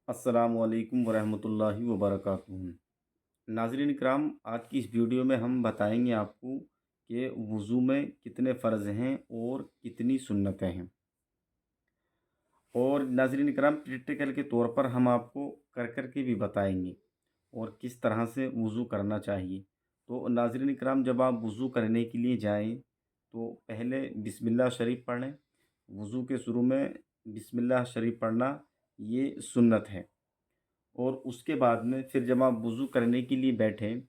अस्सलामुअलैकुम वरहमतुल्लाहि वबरकातुहू। नाज़रीन इकराम, आज की इस वीडियो में हम बताएंगे आपको कि वज़ू में कितने फ़र्ज़ हैं और कितनी सुन्नतें हैं। और नाज़रीन इकराम, प्रैक्टिकल के तौर पर हम आपको कर के भी बताएंगे और किस तरह से वज़ू करना चाहिए। तो नाज़रीन इकराम, जब आप वज़ू करने के लिए जाएं तो पहले बिस्मिल्लाह शरीफ पढ़ लें। वज़ू के शुरू में बिस्मिल्लाह शरीफ पढ़ना ये सुन्नत है। और उसके बाद में फिर जब आप वज़ू करने के लिए बैठें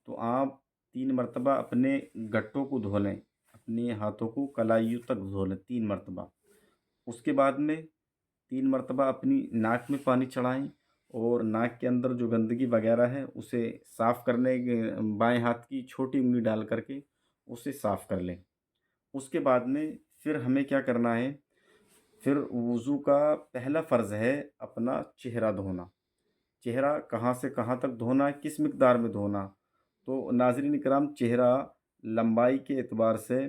तो आप 3 मरतबा अपने गट्टों को धो लें, अपने हाथों को कलाइयों तक धो लें 3 मरतबा। उसके बाद में 3 मरतबा अपनी नाक में पानी चढ़ाएं और नाक के अंदर जो गंदगी वगैरह है उसे साफ़ करने बाएं हाथ की छोटी उंगली डाल करके उसे साफ़ कर लें। उसके बाद में फिर हमें क्या करना है, फिर वज़ू का पहला फ़र्ज़ है अपना चेहरा धोना। चेहरा कहाँ से कहाँ तक धोना है, किस मिक़दार में धोना? तो नाज़रीन इकराम, चेहरा लंबाई के एतबार से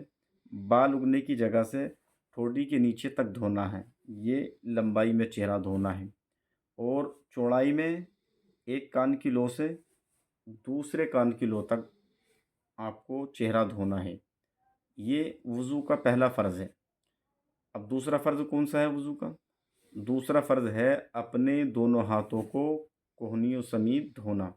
बाल उगने की जगह से ठोड़ी के नीचे तक धोना है। ये लंबाई में चेहरा धोना है। और चौड़ाई में एक कान की लो से दूसरे कान की लो तक आपको चेहरा धोना है। ये वज़ू का पहला फ़र्ज़ है। अब दूसरा फ़र्ज़ कौन सा है वज़ू का? दूसरा फ़र्ज़ है अपने दोनों हाथों को कोहनियों समेत धोना।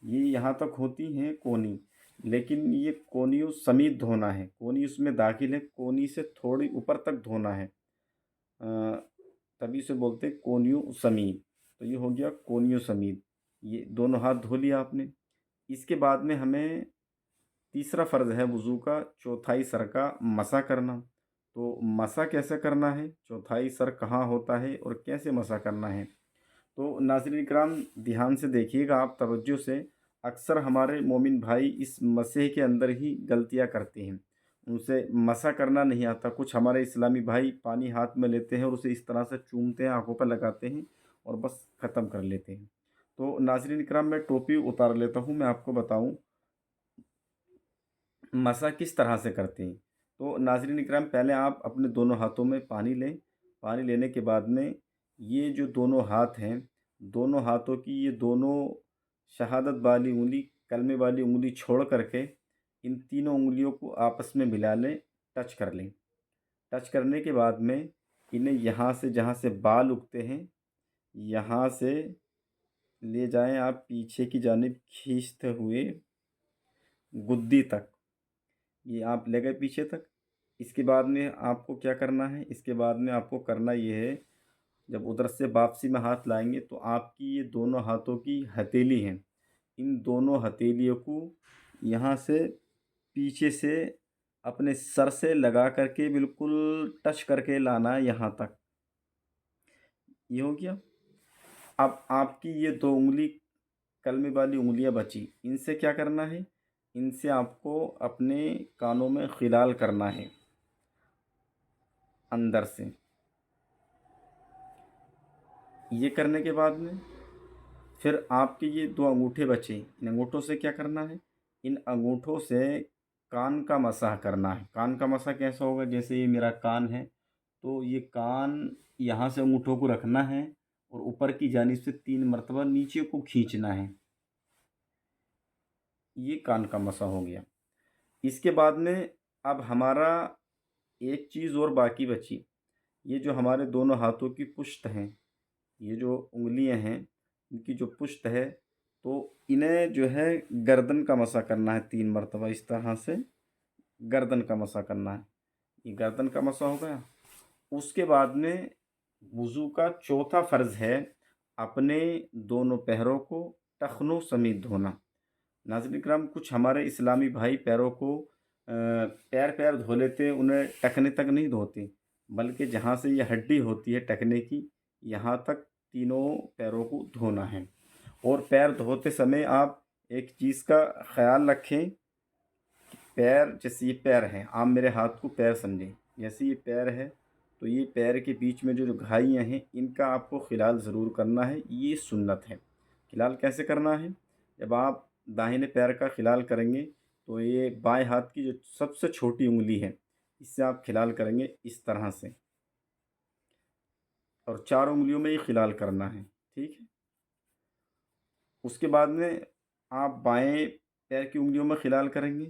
ये यहाँ तक होती हैं कोहनी, लेकिन ये कोहनियों समेत धोना है। कोहनी उसमें दाखिल है, कोहनी से थोड़ी ऊपर तक धोना है। तभी इसे बोलते हैं कोहनियों समेत। तो ये हो गया कोहनियों समेत। ये दोनों हाथ धो लिया आपने। इसके बाद में हमें तीसरा फ़र्ज़ है वज़ू का चौथाई सर का मसा करना। तो मसा कैसे करना है, चौथाई सर कहाँ होता है और कैसे मसा करना है? तो नाज़रीन इकराम, ध्यान से देखिएगा आप तवज्जो से। अक्सर हमारे मोमिन भाई इस मसह के अंदर ही गलतियाँ करते हैं। उनसे मसा करना नहीं आता। कुछ हमारे इस्लामी भाई पानी हाथ में लेते हैं और उसे इस तरह से चूमते हैं, आँखों पर लगाते हैं और बस ख़त्म कर लेते हैं। तो नाज़रीन इकराम, मैं टोपी उतार लेता हूँ, मैं आपको बताऊँ मसा किस तरह से करते हैं। तो नाज़रीन इकराम, पहले आप अपने दोनों हाथों में पानी लें। पानी लेने के बाद में ये जो दोनों हाथ हैं, दोनों हाथों की ये दोनों शहादत वाली उँगली, कलमे वाली उँगली छोड़ करके इन तीनों उँगलियों को आपस में मिला लें, टच कर लें। टच करने के बाद में इन्हें यहाँ से, जहाँ से बाल उगते हैं, यहाँ से ले जाएँ आप पीछे की जानिब खींचते हुए गुद्दी तक। ये आप ले गए पीछे तक। इसके बाद में आपको क्या करना है, इसके बाद में आपको करना ये है, जब उधर से वापसी में हाथ लाएंगे तो आपकी ये दोनों हाथों की हथेली हैं, इन दोनों हथेलियों को यहाँ से पीछे से अपने सर से लगा करके बिल्कुल टच करके लाना है यहाँ तक। ये हो गया। अब आपकी ये दो उंगली, कलमे वाली उंगलियां बची, इनसे क्या करना है, इनसे आपको अपने कानों में खिलाल करना है अंदर से। ये करने के बाद में फिर आपके ये दो अंगूठे बचे, इन अंगूठों से क्या करना है, इन अंगूठों से कान का मसाह करना है। कान का मसाह कैसा होगा, जैसे ये मेरा कान है तो ये कान यहाँ से अंगूठों को रखना है और ऊपर की जानिब से 3 मरतबा नीचे को खींचना है। ये कान का मसाह हो गया। इसके बाद में अब हमारा एक चीज़ और बाकी बची। ये जो हमारे दोनों हाथों की पुश्त हैं, ये जो उंगलियां हैं, इनकी जो पुश्त है, तो इन्हें जो है गर्दन का मसा करना है 3 मरतबा। इस तरह से गर्दन का मसा करना है। ये गर्दन का मसा हो गया। उसके बाद में वज़ू का चौथा फ़र्ज़ है अपने दोनों पैरों को टखनों समेत धोना। नाज़रीन इकराम, कुछ हमारे इस्लामी भाई पैरों को पैर पैर धो लेते हैं, उन्हें टखने तक नहीं धोते, बल्कि जहाँ से ये हड्डी होती है टखने की, यहाँ तक तीनों पैरों को धोना है। और पैर धोते समय आप एक चीज़ का ख़्याल रखें, पैर, जैसे ये पैर हैं, आप मेरे हाथ को पैर समझें, जैसे ये पैर है तो ये पैर के बीच में जो घाइयाँ हैं इनका आपको खिलाल ज़रूर करना है। ये सुन्नत है। खिलाल कैसे करना है, जब आप दाहिने पैर का खिलाल करेंगे तो ये बाएं हाथ की जो सबसे छोटी उंगली है, इससे आप खिलाल करेंगे इस तरह से, और चार उंगलियों में ये खिलाल करना है। ٹھیک ہے؟ اس کے بعد میں آپ بائیں پیر کی انگلیوں میں خلال کریں گے،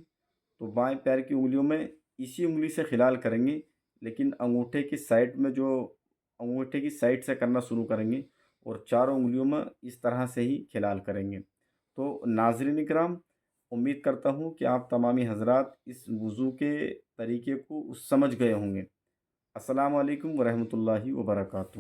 تو بائیں پیر کی انگلیوں میں اسی انگلی سے خلال کریں گے، لیکن انگوٹھے کی سائڈ میں جو انگوٹھے کی سائڈ سے کرنا شروع کریں گے اور چاروں انگلیوں میں اس طرح سے ہی خلال کریں گے۔ تو ناظرین اکرام، امید کرتا ہوں کہ آپ تمامی حضرات اس وضو کے طریقے کو سمجھ گئے ہوں گے۔ السلام علیکم ورحمۃ اللہ وبرکاتہ۔